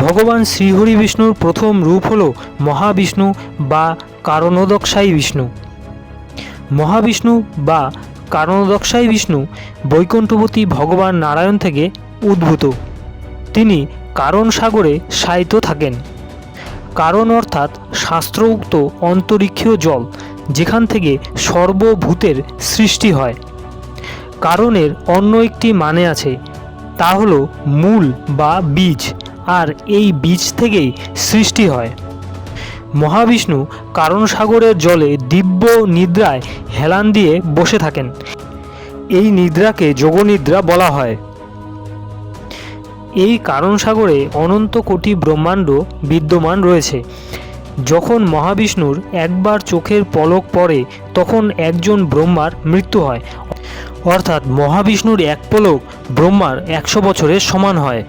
ভগবান শ্রীহরি বিষ্ণুর প্রথম রূপ হল মহাবিষ্ণু বা কারণোদকশায়ী বিষ্ণু। মহাবিষ্ণু বা কারণোদকশায়ী বিষ্ণু বৈকুণ্ঠপতি ভগবান নারায়ণ থেকে উদ্ভূত। তিনি কারণ সাগরে শায়িত থাকেন। কারণ অর্থাৎ শাস্ত্রোক্ত অন্তরিক্ষীয় জল, যেখান থেকে সর্বভূতের সৃষ্টি হয়। কারণের অন্য একটি মানে আছে, তা হল মূল বা বীজ, আর এই বীজ থেকেই সৃষ্টি হয়। মহাবিষ্ণু কারণ সাগরের জলে দিব্য নিদ্রায় হেলান দিয়ে বসে থাকেন। এই নিদ্রাকে যোগনিদ্রা বলা হয়। এই কারণ সাগরে অনন্ত কোটি ব্রহ্মাণ্ড বিদ্যমান রয়েছে। যখন মহাবিষ্ণুর একবার চোখের পলক পড়ে তখন একজন ব্রহ্মার মৃত্যু হয়, অর্থাৎ মহাবিষ্ণুর এক পলক ব্রহ্মার 100 বছরের সমান হয়।